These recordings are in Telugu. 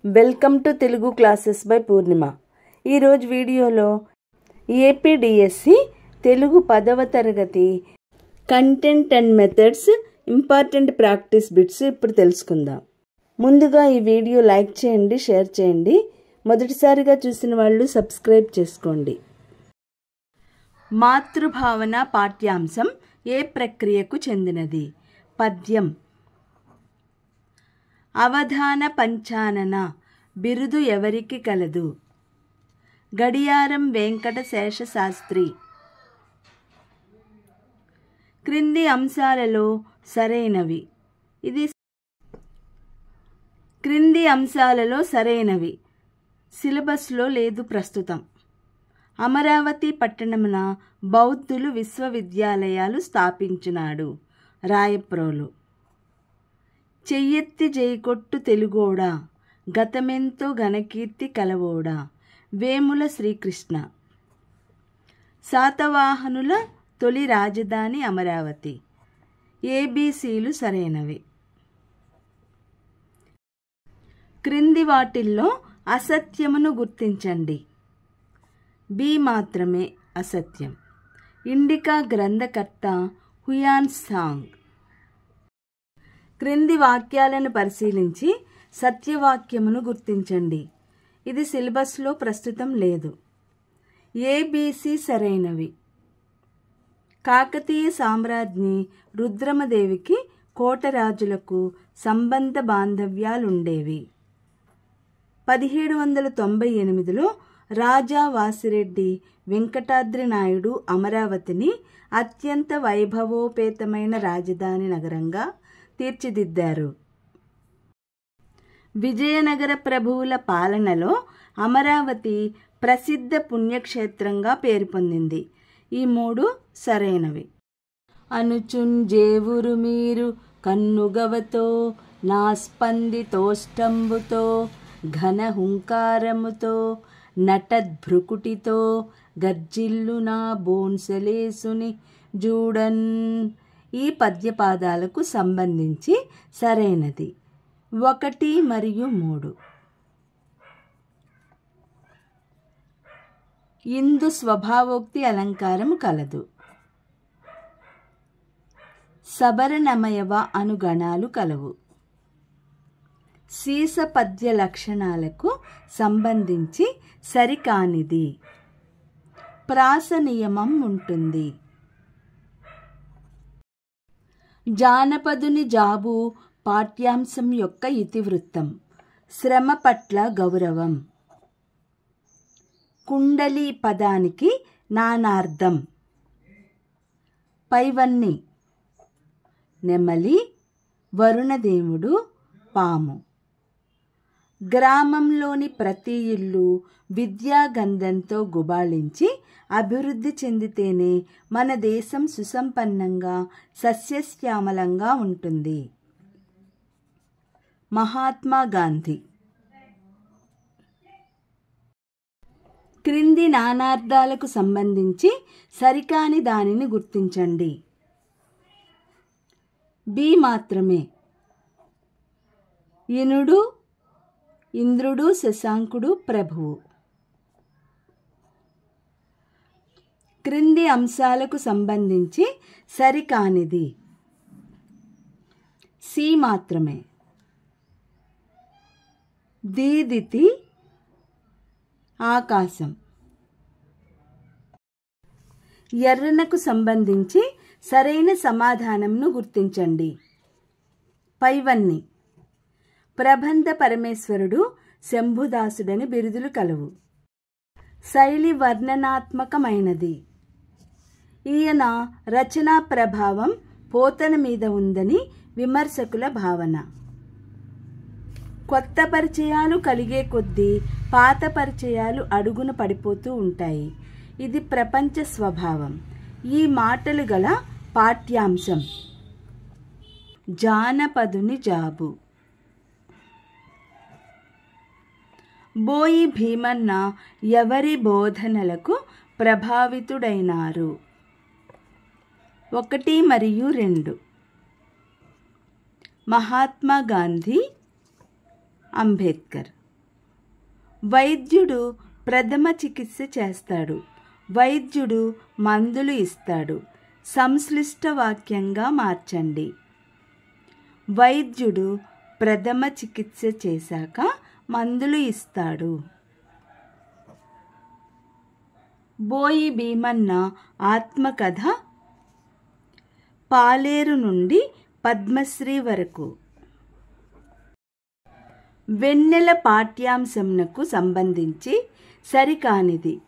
Welcome to Telugu classes by Purnima. ఈరోజు వీడియోలో ఏపీడిఎస్సి తెలుగు 10వ తరగతి content and methods important practice bits ఇప్పుడు తెలుసుకుందాం. ముందుగా ఈ వీడియో లైక్ చేయండి, షేర్ చేయండి. మొదటిసారిగా చూసిన వాళ్ళు సబ్స్క్రైబ్ చేసుకోండి. మాతృభావన పాఠ్యాంశం ఏ ప్రక్రియకు చెందినది? పద్యం. అవధాన పంచానన బిరుదు ఎవరికి కలదు? గడియారం వెంకట శేషశాస్త్రి. క్రింది అంశాలలో సరైనవి సిలబస్లో లేదు ప్రస్తుతం. అమరావతి పట్టణమున బౌద్ధులు విశ్వవిద్యాలయాలు స్థాపించినాడు. రాయప్రోలు. చెయ్యెత్తి జైకొట్టు తెలుగోడా, గతమెంతో ఘనకీర్తి కలవోడా. వేముల శ్రీకృష్ణ. శాతవాహనుల తొలి రాజధాని అమరావతి. ఏబీసీలు సరైనవి. క్రింది వాటిల్లో అసత్యమును గుర్తించండి. బి మాత్రమే అసత్యం. ఇండికా గ్రంథకర్త హుయాన్ సాంగ్. క్రింది వాక్యాలను పరిశీలించి సత్యవాక్యమును గుర్తించండి. ఇది సిలబస్లో ప్రస్తుతం లేదు. ఏబీసీ సరైనవి. కాకతీయ సామ్రాజ్ఞి రుద్రమదేవికి కోటరాజులకు సంబంధ బాంధవ్యాలుండేవి. 1798లో రాజా వాసిరెడ్డి వెంకటాద్రి నాయుడు అమరావతిని అత్యంత వైభవోపేతమైన రాజధాని నగరంగా తీర్చిదిద్దారు. విజయనగర ప్రభువుల పాలనలో అమరావతి ప్రసిద్ధ పుణ్యక్షేత్రంగా పేరు పొందింది. ఈ 3 సరైనవి. అనుచుంజేవురు మీరు కన్నుగవతో నా స్పందితోష్టంబుతో ఘన హుంకారముతో నటద్భ్రుకుటితో గర్జిల్లు నా బోన్సలేసుని జూడన్. ఈ పద్యపాదాలకు సంబంధించి సరైనది 1 మరియు 3. ఇందు స్వభావోక్తి అలంకారము కలదు. సబరనమయవ అనుగణాలు కలవు. సీస పద్య లక్షణాలకు సంబంధించి సరికానిది. ప్రాస నియమం ఉంటుంది. జానపదుని జాబు పాఠ్యాంశం యొక్క ఇతివృత్తం. శ్రమ పట్ల గౌరవం. కుండలి పదానికి నానార్థం. పైవన్ని. నెమలి, వరుణదేవుడు, పాము. గ్రామంలోని ప్రతి ఇల్లు విద్యాగంధంతో గుబాళించి అభివృద్ధి చెందితేనే మన దేశం సుసంపన్నంగా సస్యశ్యామలంగా ఉంటుంది. మహాత్మా గాంధీ. క్రింది నానార్థాలకు సంబంధించి సరికాని దానిని గుర్తించండి. బి మాత్రమే. ఇనుడు, ఇంద్రుడు, శశాంకుడు, ప్రభువు. క్రింది అంశాలకు సంబంధించి సరికానిది. సి మాత్రమే. దీదితి ఆకాశం. ఎర్రనకు సంబంధించి సరైన సమాధానంను గుర్తించండి. పైవన్ని. ప్రబంధ పరమేశ్వరుడు, శంభుదాసుడని బిరుదులు కలవు. శైలి వర్ణనాత్మకమైనది. ఈయన రచనా ప్రభావం పోతన మీద ఉందని విమర్శకుల భావన. కొత్త పరిచయాలు కలిగే కొద్దీ పాత పరిచయాలు అడుగున పడిపోతూ ఉంటాయి. ఇది ప్రపంచ స్వభావం. ఈ మాటలు గల పాఠ్యాంశం. జానపదుని జాబు. బోయి భీమన్న ఎవరి బోధనలకు ప్రభావితుడైనారు? 1 మరియు 2. మహాత్మా గాంధీ, అంబేద్కర్. వైద్యుడు ప్రథమ చికిత్స చేస్తాడు. వైద్యుడు మందులు ఇస్తాడు. సంశ్లిష్ట వాక్యంగా మార్చండి. వైద్యుడు ప్రథమ చికిత్స చేశాక మందులు ఇస్తాడు. బోయి భీమన్న ఆత్మకథ పాలేరు నుండి పద్మశ్రీ వరకు. వెన్నెల పాఠ్యాంశంకు సంబంధించి సరికానిది.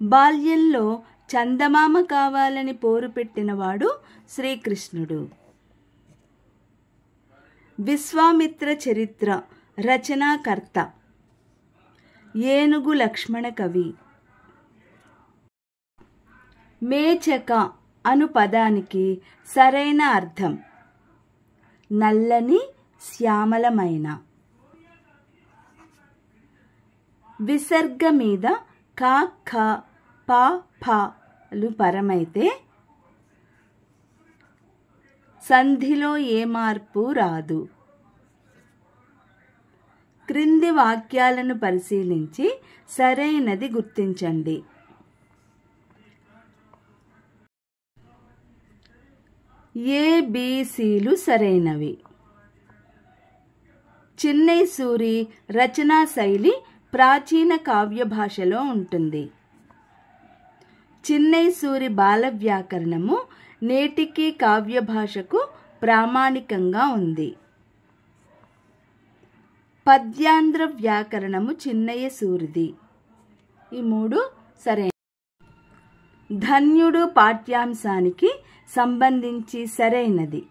బాల్యంలో చందమామ కావాలని పోరు పెట్టినవాడు శ్రీకృష్ణుడు. విశ్వామిత్ర చరిత్ర రచనాకర్త ఏనుగు లక్ష్మణ కవి. మేచక అను పదానికి సరైన అర్థం నల్లని శ్యామలమైన. విసర్గ మీద క ఖ ప ఫలు పరమైతే సంధిలో ఏ మార్పు రాదు. క్రింది వాక్యాలను పరిశీలించి సరైనది గుర్తించండి. ఏబిసిలు సరైనవి. చిన్నై సూరి రచనా శైలి ప్రాచీన కావ్య భాషలో ఉంటుంది. చిన్నై సూరి బాల వ్యాకరణము నేటికి కావ్య భాషకు ప్రామాణికంగా ఉంది. పద్యాంధ్ర వ్యాకరణము చిన్నయ్య సూరిది. ఈ మూడు సరైన. ధన్యుడు పాఠ్యాంశానికి సంబంధించి సరైనది.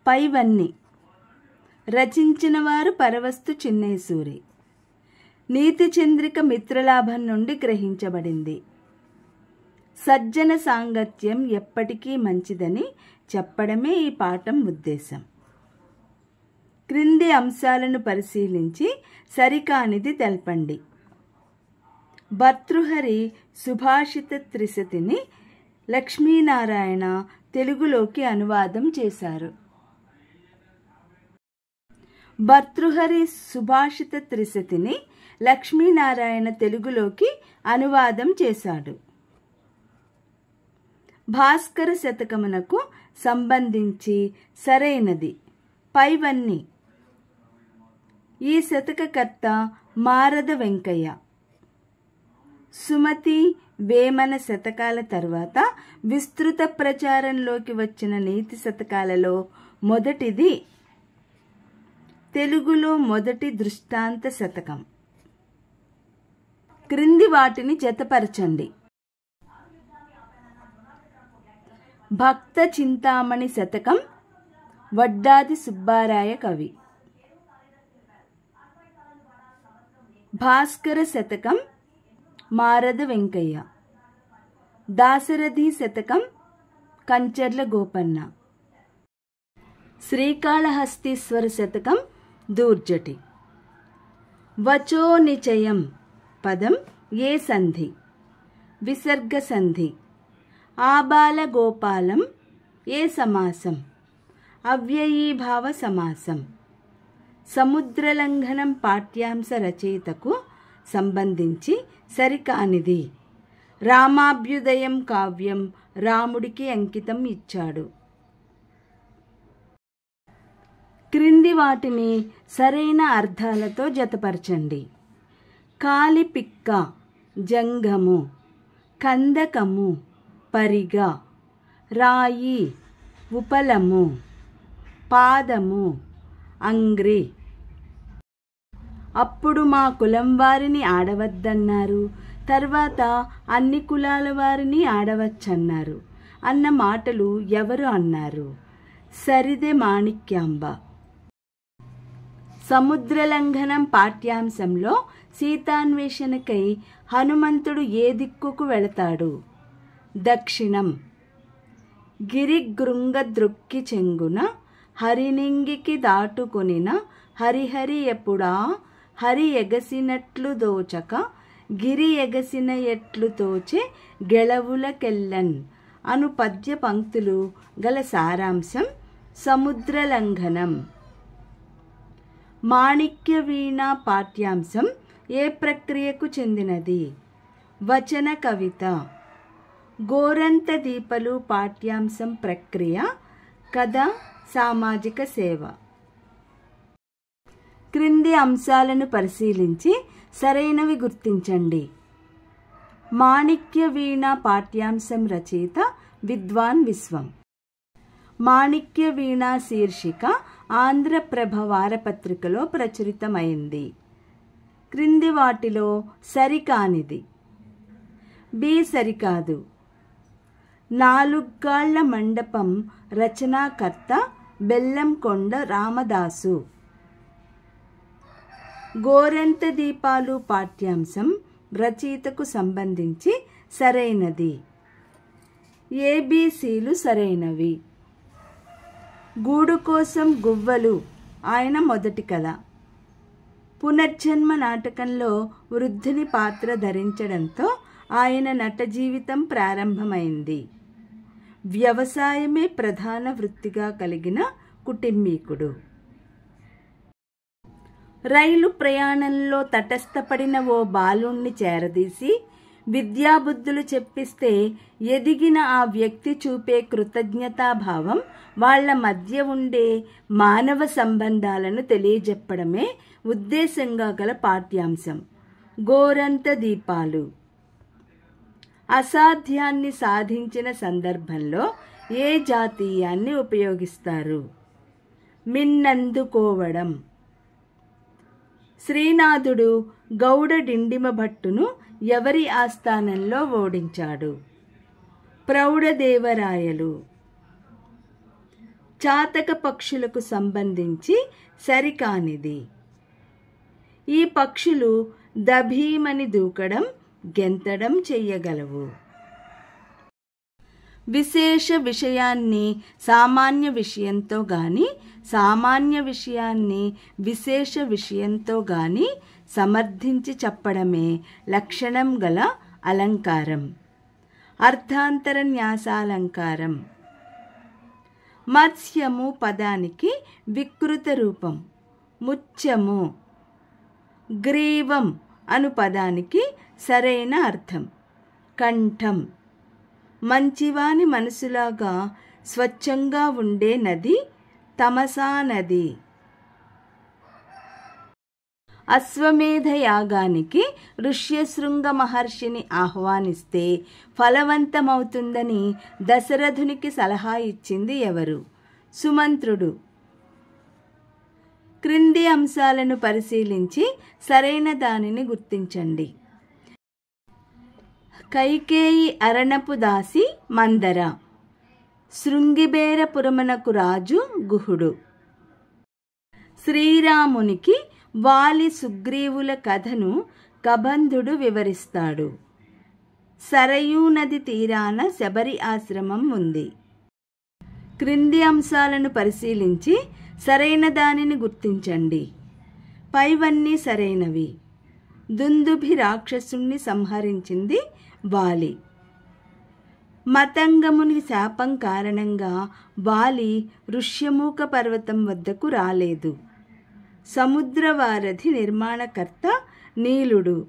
పైవన్నీ. రచించిన వారు పరవస్తు చిన్నయ్య సూరి. నీతి చంద్రిక మిత్రలాభం నుండి గ్రహించబడింది. సజ్జన సాంగత్యం ఎప్పటికీ మంచిదని చెప్పడమే ఈ పాఠం ఉద్దేశం. క్రింది అంశాలను పరిశీలించి సరికానిది తెలపండి. భర్తృహరి సుభాషిత త్రిశతిని లక్ష్మీనారాయణ తెలుగులోకి అనువాదం చేశారు. భర్తృహరి సుభాషిత త్రిశతిని లక్ష్మీనారాయణ తెలుగులోకి అనువాదం చేశాడు. భాస్కర శతకమునకు సంబంధించి సరైనది. పైవన్నీ. ఈ శతకకర్త మారద వెంకయ్య. సుమతి వేమన శతకాల తర్వాత విస్తృత ప్రచారంలోకి వచ్చిన నీతి శతకాలలో మొదటిది. తెలుగులో మొదటి దృష్టాంత శతకం. క్రింది వాటిని జతపరచండి. భక్త చింతామణి శతకం వడ్డాది సుబ్బారాయ కవి. భాస్కర శతకం మారద వెంకయ్య. దాశరథి శతకం కంచర్ల గోపన్న. శ్రీకాళహస్తీశ్వర శతకం దూర్జటి. వచో నిచయం పదం ఏ సంధి? విసర్గ సంధి. ఆబాల గోపాలం ఏ సమాసం? అవ్యయీభావ సమాసం. సముద్రలంఘనం పాఠ్యాంశ రచయితకు సంబంధించి సరికానిది. రామాభ్యుదయం కావ్యం రాముడికి అంకితం ఇచ్చాడు. క్రింది వాటిని సరైన అర్థాలతో జతపరచండి. కాలిపిక్క జంగము, కందకము పరిగ, రాయి ఉపలము, పాదము అంగ్రి. అప్పుడు మా కులం వారిని ఆడవద్దన్నారు, తర్వాత అన్ని కులాల వారిని ఆడవచ్చన్నారు అన్న మాటలు ఎవరు అన్నారు? సరిదే మాణిక్యాంబ. సముద్రలంఘనం పాఠ్యాంశంలో సీతాన్వేషణకై హనుమంతుడు ఏ దిక్కుకు వెళతాడు? దక్షిణం. గిరిగృంగ ద్రొక్కి చెంగున హరినింగికి దాటుకొనిన హరిహరి ఎప్పుడా హరి ఎగసినట్లు దోచక గిరి ఎగసిన ఎట్లు తోచే గెలవులకెల్లన్ అను పద్య పంక్తులు గల సారాంశం సముద్రలంఘనం. మాణిక్య వీణ పాఠ్యాంశం ఏ ప్రక్రియకు చెందినది? వచన కవిత. గోరంత దీపలు పాఠ్యాంశం ప్రక్రియ కథ, సామాజిక సేవ. క్రింది అంశాలను పరిశీలించి సరైనవి గుర్తించండి. మాణిక్య వీణ పాఠ్యాంశం రచయిత విద్వాన్ విశ్వం. మాణిక్య వీణ శీర్షిక ఆంధ్రప్రభ వారపత్రికలో ప్రచురితమైంది. క్రింది వాటిలో సరికానిది. బి సరికాదు. నాలుగాళ్ల మండపం రచనాకర్త బెల్లంకొండ రామదాసు. గోరంత దీపాలు పాఠ్యాంశం రచయితకు సంబంధించి సరైనది. ఏబిసిలు సరైనవి. గూడు కోసం గువ్వలు ఆయన మొదటి కథ. పునర్జన్మ నాటకంలో వృద్ధుని పాత్ర ధరించడంతో ఆయన నట జీవితం ప్రారంభమైంది. వ్యవసాయమే ప్రధాన వృత్తిగా కలిగిన కుటుంబీకుడు. రైలు ప్రయాణంలో తటస్థపడిన ఓ బాలుణ్ణి చేరదీసి విద్యాబుద్ధులు చెప్పిస్తే ఎదిగిన ఆ వ్యక్తి చూపే కృతజ్ఞతాభావం వాళ్ల మధ్య ఉండే మానవ సంబంధాలను తెలియజెప్పడమే ఉద్దేశంగా గల పాఠ్యాంశం. గోరంత దీపాలు. అసాధ్యాన్ని సాధించిన సందర్భంలో ఏ జాతీయాన్ని ఉపయోగిస్తారు? మిన్నందుకోవడం. శ్రీనాథుడు గౌడ డిండిమ భట్టును ఎవరి ఆస్థానంలో ఓడించాడు? ప్రౌఢదేవరాయలు. చాతక పక్షులకు సంబంధించి సరికానిది. ఈ పక్షులు దభీమని దూకడం, గెంతడం చెయ్యగలవు. విశేష విషయాన్ని సామాన్య విషయంతో గాని, సామాన్య విషయాన్ని విశేష విషయంతో గాని సమర్థించి చెప్పడమే లక్షణం గల అలంకారం. అర్థాంతర న్యాసాలంకారం. మత్స్యము పదానికి వికృత రూపం. ముత్యము. గ్రీవం అను పదానికి సరైన అర్థం. కంఠం. మంచివాని మనసులాగా స్వచ్ఛంగా ఉండే నది తమసా నది. అశ్వమేధ యాగానికి ఋష్యశృంగ మహర్షిని ఆహ్వానిస్తే ఫలవంతమవుతుందని దశరథునికి సలహా ఇచ్చింది ఎవరు? సుమంత్రుడు. క్రింది అంశాలను పరిశీలించి సరైన దానిని గుర్తించండి. కైకేయి అరణపు దాసి మందర. శృంగిబేరపురమునకు రాజు గుహుడు. శ్రీరామునికి వాలి సుగ్రీవుల కథను కబంధుడు వివరిస్తాడు. సరయూ నది తీరాన శబరి ఆశ్రమం ఉంది. క్రింది అంశాలను పరిశీలించి సరైన దానిని గుర్తించండి. పైవన్నీ సరైనవి. దుందుభి రాక్షసుణ్ణి సంహరించింది వాలి. మతంగముని శాపం కారణంగా వాలి ఋష్యమూక పర్వతం వద్దకు రాలేదు. సముద్రవారధి నిర్మాణకర్త నీలుడు.